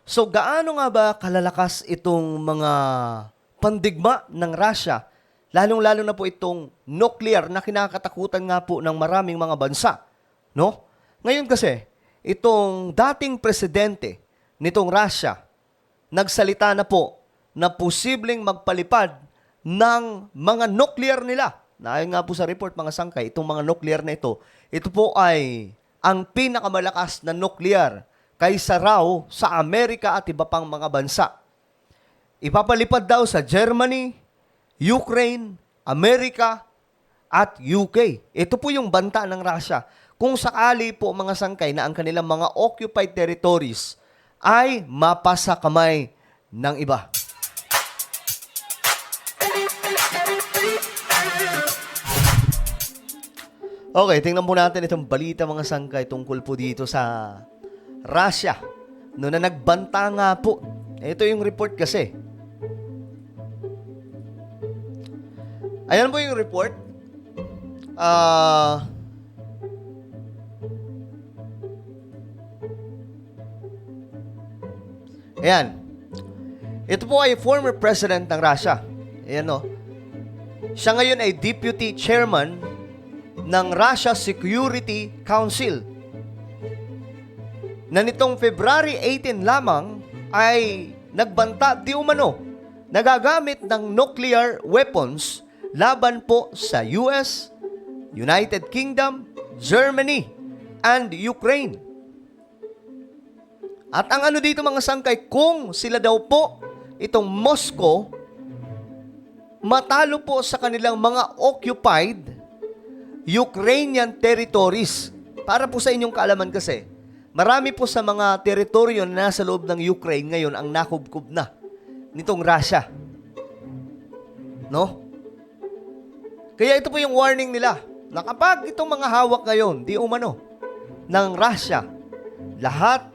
So gaano nga ba kalalakas itong mga pandigma ng Russia, lalong-lalo na po itong nuclear na kinakatakutan nga po ng maraming mga bansa, no? Ngayon kasi, itong dating presidente nitong Russia, nagsalita na po na posibleng magpalipad ng mga nuclear nila. Ayon nga po sa report mga sangkay, itong mga nuclear na ito po ay ang pinakamalakas na nuclear kaysa raw sa Amerika at iba pang mga bansa. Ipapalipad daw sa Germany, Ukraine, Amerika, at UK. Ito po yung banta ng Russia. Kung sakali po mga sangkay na ang kanilang mga occupied territories ay mapasa kamay ng iba. Okay, tingnan po natin itong balita mga sangkay tungkol po dito sa Russia. No na nagbanta nga po. Ito yung report kasi. Ayan po yung report. Ayan. Ito po ay former president ng Russia. Ayan o. Siya ngayon ay deputy chairman ng Russia Security Council na nitong February 18 lamang ay nagbanta di umano nagagamit ng nuclear weapons laban po sa US, United Kingdom, Germany, and Ukraine. At ang ano dito mga sangkay, kung sila daw po itong Moscow matalo po sa kanilang mga occupied Ukrainian territories. Para po sa inyong kaalaman kasi, marami po sa mga teritoryo na nasa loob ng Ukraine ngayon ang nakubkob na nitong Russia. No? Kaya ito po yung warning nila na kapag itong mga hawak ngayon, di umano, ng Russia, lahat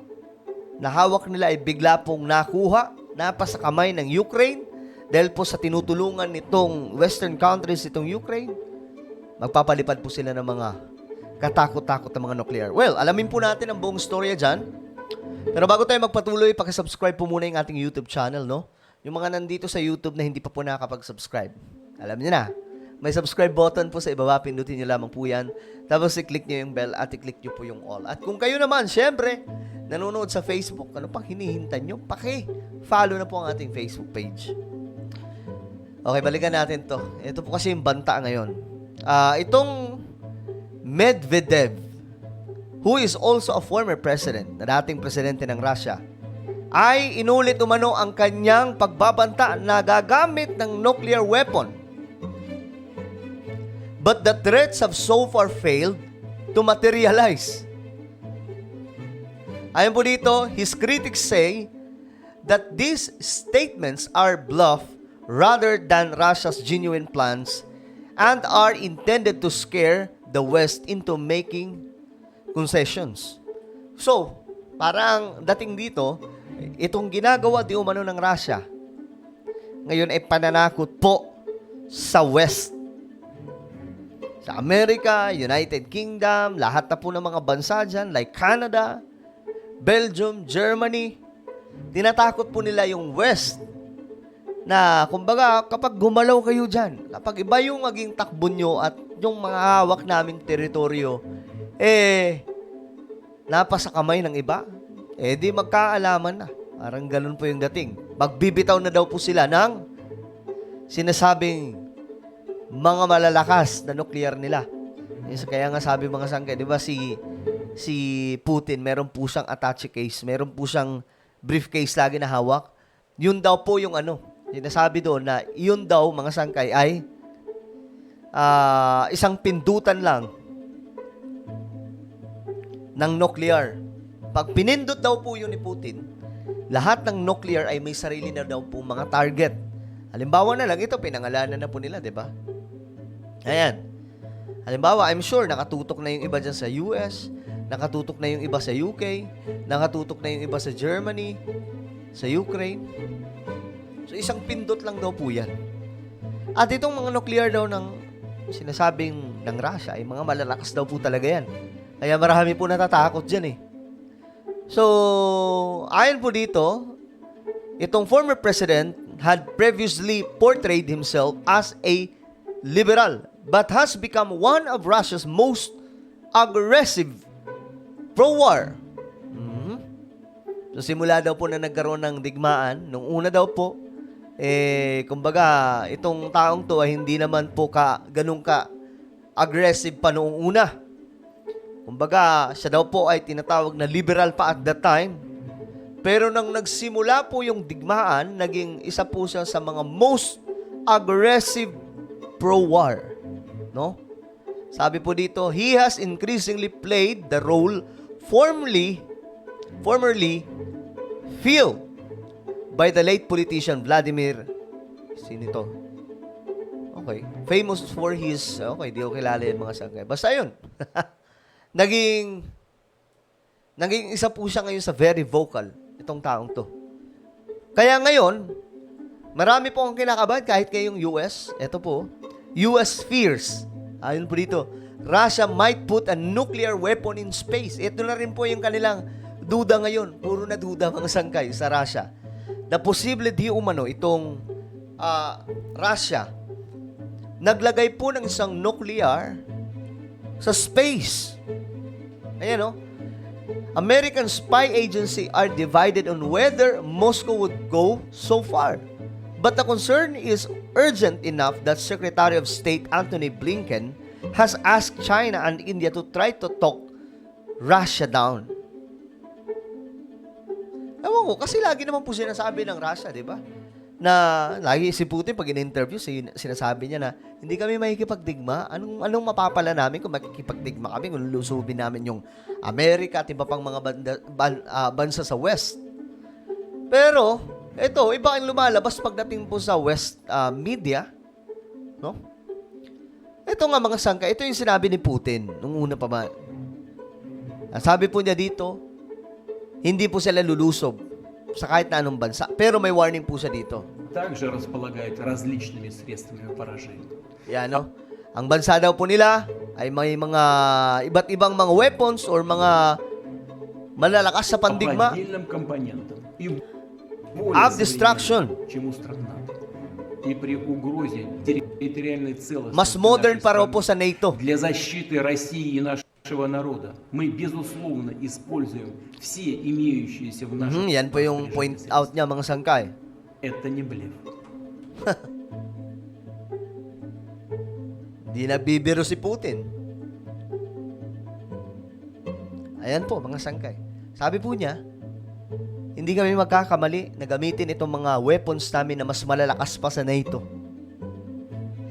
na hawak nila ay bigla pong nakuha, napasa kamay ng Ukraine dahil po sa tinutulungan nitong Western countries itong Ukraine, magpapalipad po sila ng mga katakot-takot na mga nuclear. Well, alamin po natin ang buong storya dyan. Pero bago tayo magpatuloy, pakisubscribe po muna yung ating YouTube channel, no? Yung mga nandito sa YouTube na hindi pa po nakakapag-subscribe. Alam niyo na, may subscribe button po sa ibaba, pindutin niyo lamang po yan. Tapos i-click niyo yung bell at i-click niyo po yung all. At kung kayo naman, syempre, nanonood sa Facebook, ano pang hinihintay niyo? Paki-follow na po ang ating Facebook page. Okay, balikan natin to. Ito po kasi yung banta ngayon. Itong Medvedev, who is also a former president, na dating presidente ng Russia, ay inulit umano ang kanyang pagbabanta na gagamit ng nuclear weapon. But the threats have so far failed to materialize. Ayon po dito, his critics say that these statements are bluff rather than Russia's genuine plans and are intended to scare the West into making concessions. So, parang dating dito, itong ginagawa di umano ng Russia, ngayon ay pananakot po sa West. Sa Amerika, United Kingdom, lahat na po ng mga bansa dyan, like Canada, Belgium, Germany, tinatakot po nila yung West na kumbaga kapag gumalaw kayo dyan, kapag iba yung maging takbo nyo at yung mga hawak naming teritoryo, napasa kamay ng iba, di magkaalaman na. Parang ganun po yung dating. Magbibitaw na daw po sila ng sinasabing mga malalakas na nuclear nila. Kaya nga sabi mga sangkay, di ba si Putin, meron po siyang attache case, meron po siyang briefcase lagi na hawak. Yun daw po yung sinasabi doon na yun daw, mga sangkay, ay isang pindutan lang ng nuclear. Pag pinindot daw po yun ni Putin, lahat ng nuclear ay may sarili na daw po mga target. Halimbawa na lang ito, pinangalanan na po nila, di ba? Ayan. Halimbawa, I'm sure nakatutok na yung iba dyan sa US, nakatutok na yung iba sa UK, nakatutok na yung iba sa Germany, sa Ukraine. So, isang pindot lang daw po yan. At itong mga nuclear daw ng sinasabing ng Russia, ay mga malalakas daw po talaga yan. Kaya marami po natatakot dyan eh. So, ayon po dito, itong former president had previously portrayed himself as a liberal but has become one of Russia's most aggressive pro-war. So, simula daw po na nagkaroon ng digmaan, nung una daw po, kumbaga, itong taong to ay hindi naman po ganun ka aggressive pa noong una. Kumbaga, siya daw po ay tinatawag na liberal pa at that time. Pero nang nagsimula po yung digmaan, naging isa po siya sa mga most aggressive pro-war. No? Sabi po dito, he has increasingly played the role formerly filled by the late politician Vladimir, sino ito? Okay. Famous for his, okay, di ko kilala yung mga sangkay. Basta yun. naging isa po siya ngayon sa very vocal, itong taong to. Kaya ngayon, marami po akong kinakabahan kahit kayong US. Ito po, US fears. Ayun po dito, Russia might put a nuclear weapon in space. Ito na rin po yung kanilang duda ngayon. Puro na duda mga sangkay sa Russia. Na posible di umano itong Russia naglagay po ng isang nuclear sa space. Ayan, no? American spy agency are divided on whether Moscow would go so far. But the concern is urgent enough that Secretary of State Antony Blinken has asked China and India to try to talk Russia down. Ewan ko, kasi lagi naman po sinasabi ng Russia, di ba? Na lagi si Putin pag in-interview, sinasabi niya na hindi kami makikipagdigma. Anong mapapala namin kung makikipagdigma kami, kung lulusubin namin yung Amerika at iba pang mga bansa sa West. Pero, ito, iba ang lumalabas pagdating po sa West media. No? Ito nga mga sangka, ito yung sinabi ni Putin nung una pa man. Sabi po niya dito, hindi po sila lulusob sa kahit na anong bansa. Pero may warning po siya dito. Также располагает различными средствами поражения. Yan, no? Ang bansa daw po nila ay may mga iba't ibang mga weapons or mga malalakas sa pandigma. По отдельным компонентам. И Of destruction. чем у стран НАТО. И при угрозе территориальной целостности Mas modern нашей pa raw страны po sa NATO. для защиты России и нашего народа мы, безусловно, используем все имеющиеся в нашем Yan po yung point out niya mga sangkay. Это не блеф. Di nabibiro si Putin. Ayan po, mga sangkay. Sabi po niya, hindi kami magkakamali na gamitin itong mga weapons namin na mas malalakas pa sa NATO.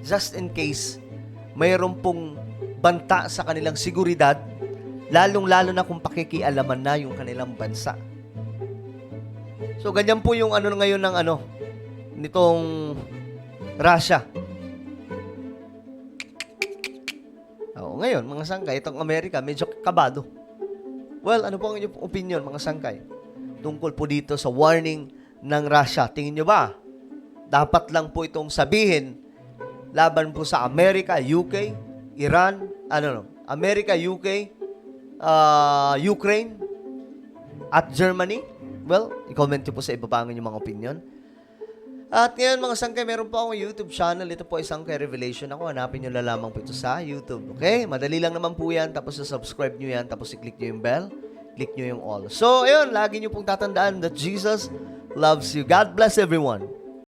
Just in case, mayroon pong banta sa kanilang seguridad, lalong-lalo na kung pakikialaman na yung kanilang bansa. So, ganyan po yung ngayon ng nitong Russia. Ngayon, mga sangkay, itong Amerika, medyo kabado. Well, ano po ang inyong opinion, mga sangkay? Tungkol po dito sa warning ng Russia. Tingin nyo ba? Dapat lang po itong sabihin laban po sa Amerika, UK, Iran, Amerika, UK, Ukraine, at Germany? Well, i-comment nyo po sa ibaba ang inyong mga opinion. At ngayon mga sangkay, meron po akong YouTube channel. Ito po ay Sangkay Revelation. Ako, hanapin nyo na lamang po ito sa YouTube. Okay? Madali lang naman po yan. Tapos subscribe nyo yan. Tapos i-click nyo yung bell. Click nyo yung all. So, ayun, lagi nyo pong tatandaan that Jesus loves you. God bless everyone.